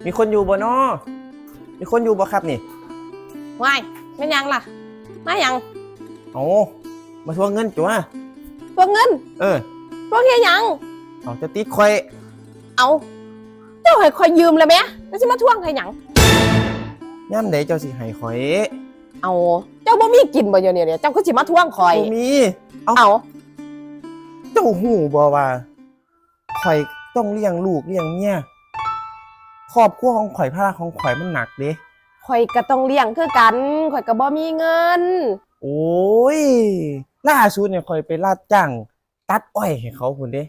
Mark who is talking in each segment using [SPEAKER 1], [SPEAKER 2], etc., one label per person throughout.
[SPEAKER 1] มีคนอยู่บ่น้อมีคนอยู่บ่ครับนี่
[SPEAKER 2] วายไม่ยังล่ะมายัง
[SPEAKER 1] โอ้มาทวงเงินจัว
[SPEAKER 2] ทวงเงินทวงเฮียยัง
[SPEAKER 1] เอาจะติดข่อย
[SPEAKER 2] เอาเจ้าให้ข่อยยืมเลยไหมแล้วจะมาทวงเฮียยัง
[SPEAKER 1] ย่ำใดเจ้าสิให้ข่อย
[SPEAKER 2] เอาเจ้าบ่มีกินบ่เนี่ยเจ้าก็สิมาทวงข่อย
[SPEAKER 1] บ่มี
[SPEAKER 2] เอา
[SPEAKER 1] เจ้าหูบ่ว่าข่อยต้องเลี้ยงลูกเลี้ยงเมียครอบครัวของข่อยภาระของข่อยมันหนักเด้
[SPEAKER 2] ข่อยก็ต้องเลี้ยงคือกันข่อยก็บ่มีเงิน
[SPEAKER 1] โอ้ยล่าสุดเนี่ยข่อยไปรับจ้างตัดอ้อยให้เขาพุ่นเด้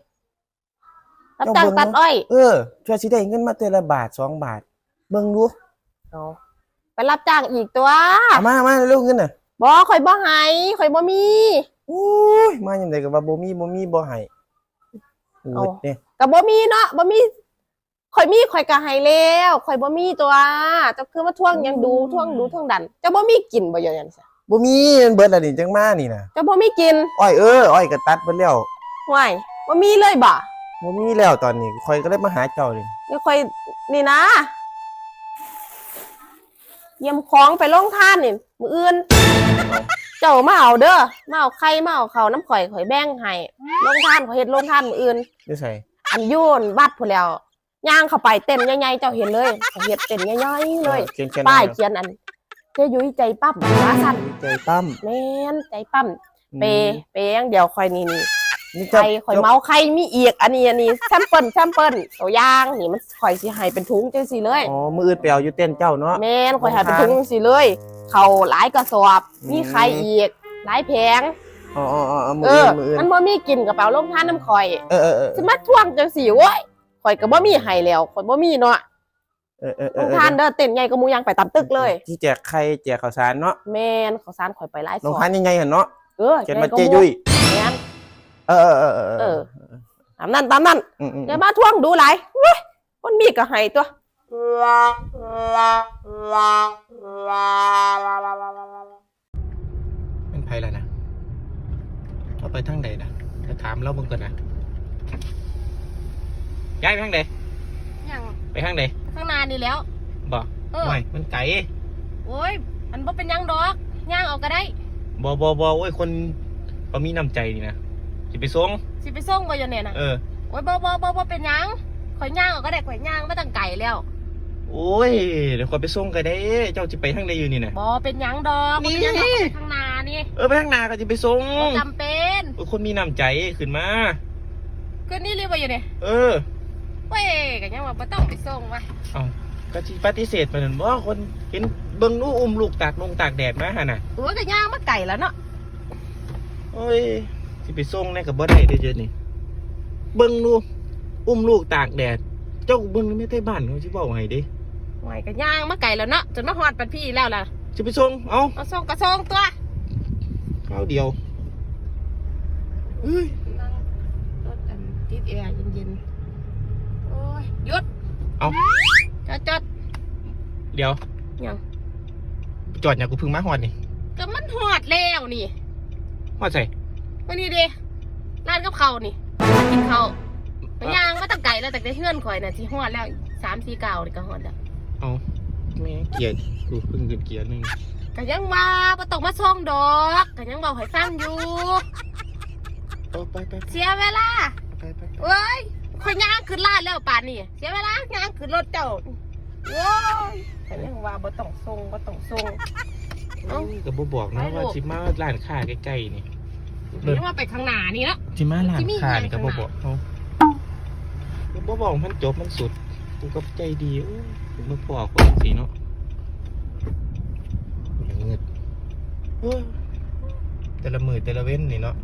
[SPEAKER 2] รับจ้างตัดอ้อย
[SPEAKER 1] ช่วยสิได้เงินมาเทื่อละบาท2 บาทเบิ่งดู
[SPEAKER 2] เอาไปรับจ้างอีกตัว
[SPEAKER 1] เอามาเร็วเงินน่ะ
[SPEAKER 2] บ่ข่อยบ่ให้ข่อยบ่มี
[SPEAKER 1] โอ้ยมาจังได๋ก็ว่าบ่มีบ่ให้เอาเนี่ย
[SPEAKER 2] ก็บ่มีเนาะบ่มีข่อยมีข่อยก็ให้แล้วข่อยบ่มีตัวเจ้าคือมาทวงยังดูทวงดันเจ้าบ่มีกินบ่อย่างนั้นซะ
[SPEAKER 1] บ่มีมันเบิดแล้วนี่จังมานี่น่ะ
[SPEAKER 2] เจ้าบ่มีกิน
[SPEAKER 1] อ้อยอ้อยก็ตัดเบิดแล้ว
[SPEAKER 2] ห่วยบ่มีเลยบ่
[SPEAKER 1] มีแล้วตอนนี้ข่อยก็เลยมาหาเจ้านี่
[SPEAKER 2] เดี๋ยวข่อยนี่นะเยี่ยมของไปลงทานนี่มื้ออื่นเจ้ามาเอาเด้อมาเอาไข่มาเอาข้าวน้ำข่อยแบ่งให้ลงทานข่อยเฮ็ดลงทานมื้ออื่น
[SPEAKER 1] อยู่ไส
[SPEAKER 2] อันโยนวัดพุ่นแล้วย่างเข้าไปเต้นใหญ่ๆเจ้าเห็นเลยเฮ็ดเต้นใหญ่ๆเลยป้ายเขียนอันเจยุ้ยใจปั๊มว่าซั่น
[SPEAKER 1] ใจปั๊ม
[SPEAKER 2] แม่นใจปั๊มเปอย่างเดียวข่อยนี่ไข่ข่อยเมาไข่มีอีกอันนี้แซมเปิลตัวอย่างนี่มันข่อยสิให้เป็นถุงจังซี่เลย
[SPEAKER 1] อ๋อมื้ออื่นไปเอาอยู่เต้นเจ้าเนาะ
[SPEAKER 2] แม่นข่อยให้เป็นถุงจังซี่เลยเข้าหลายกระสอบมีไข่อีกหลายแผง
[SPEAKER 1] อ๋อมื้ออื่น
[SPEAKER 2] มันบ่มีกินกระเป๋าลงทานน้ำข่อยสิมาทวงจังซี่โว้ยข่อยก็บ่มีให้แล้วข่อยบ่มีเนาะลงทานเด้อเต้นใหญ่ก็มูยังไปตามตึกเลย
[SPEAKER 1] ที่แจกไข่แจกข้าวสารเนาะ
[SPEAKER 2] แม่นข้าวสารข่อยไปหลายซ
[SPEAKER 1] องลงทานใหญ่ๆหั่นเนาะ
[SPEAKER 2] เจ็ด
[SPEAKER 1] มาเจยุ้ย
[SPEAKER 2] แม่นตามนั้นอย่ามาทวงดูหลายคนมีก็ให้ตัว
[SPEAKER 1] เป็นไผล่ะนะเอาไปทางใดนะจะถามเราเบิ่งก่อนนะย้ายไปทางใด
[SPEAKER 2] ยัง
[SPEAKER 1] ไปทางใด
[SPEAKER 2] ข้างหน้านี่แล้ว
[SPEAKER 1] บ่ไม่มันไกล
[SPEAKER 2] โอ้ยมันบ่เป็นยังดอกย่างเอาก็ได้
[SPEAKER 1] บ่โอ้ยคนเขามีน้ำใจนี่นะสิไปส่ง
[SPEAKER 2] บ่อยู่เนี่ยนะโอ้ยบ่เป็นยังข่อยย่างเอาก็ได้ข่อยย่างไม่ตั้งไก่แล้ว
[SPEAKER 1] โอ้ยเดี๋ยวข่อยไปส่งก็ได้เจ้าจะไปทางใดอยู่นี่นะ
[SPEAKER 2] บ่เป็นยังดอกนี่ข้างหน้านี่
[SPEAKER 1] ไปข้างหน้าก็จะไปส่ง
[SPEAKER 2] จำเป็น
[SPEAKER 1] คนมีน้ำใจขึ้นมา
[SPEAKER 2] ขึ้นนี่เรียกว่าอยู่เนี่ยเว้ยก็ยังว่าไม่ต้องไปส่งวะ
[SPEAKER 1] ก็ที่ปฏิเสธไปนั่นบ่คนเห็นเบิ่งนู้อุ้มลูกตากแดดมาหั่นน่ะ
[SPEAKER 2] โอ้ยก็ย่างมาไก่แล้วเนาะ
[SPEAKER 1] โอ้ยสิไปส่งได้ก็บ่ได้เด้อนี่เบิ่งนู้อุ้มลูกตากแดดเจ้าเบิ่งไม่ได้บ้านเขาสิเว้าให้เด้
[SPEAKER 2] ไหวก็ย่างมาไก่แล้วเนาะจนมาฮอดปันพี่แล้วล่ะ
[SPEAKER 1] สิไปส่งเอา
[SPEAKER 2] ส่งก็ส่งตัว
[SPEAKER 1] ข้าวเดียวเอ้ย
[SPEAKER 2] รถติดแอร์เย็นๆโอ้ยหยุด
[SPEAKER 1] เอา
[SPEAKER 2] จอด
[SPEAKER 1] เดี๋ยว
[SPEAKER 2] ยัง
[SPEAKER 1] จอดอย่างกูพึ่งมาฮอดนี่
[SPEAKER 2] ก็มันฮอดแล้วนี่
[SPEAKER 1] ฮอดใส่
[SPEAKER 2] วันนี้ดิร้านกับเขานี่กินเขาไปย่างมาตั้งไก่แล้วแต่ได้เฮือนข่อยน่ะที่ฮอดแล้ว3-4 ก้าวนี่ก็ฮอดแล้ว
[SPEAKER 1] เอาแม่เกียร์กูเพิ่งขึ้นเกียร์นึง
[SPEAKER 2] ก็ยังมาบ่ต้องมาส่งดอกก็ยังบอกให้ฟังอยู่
[SPEAKER 1] ไป
[SPEAKER 2] เสียเวลาเอ้ยข่อยย่างขึ้นร้านแล้วป่านนี้เสียเวลาย่างขึ้นรถเจ้าโอ้ยแต่ยังว่าบ่ต้องส่ง
[SPEAKER 1] ก็บ่บอกนะว่าสิมาร้านค้าใกล้ๆนี่
[SPEAKER 2] นี่ว่าไปข้างหน้านี่แล้ว
[SPEAKER 1] สิมาร้านค้านี่ก็บ่บอกเขาบ่บอกมันจบมันสุดกูก็ใจดีมึงบอกคนสิเนาะเงิดแต่ละมื้อแต่ละเว้นนี่เนาะ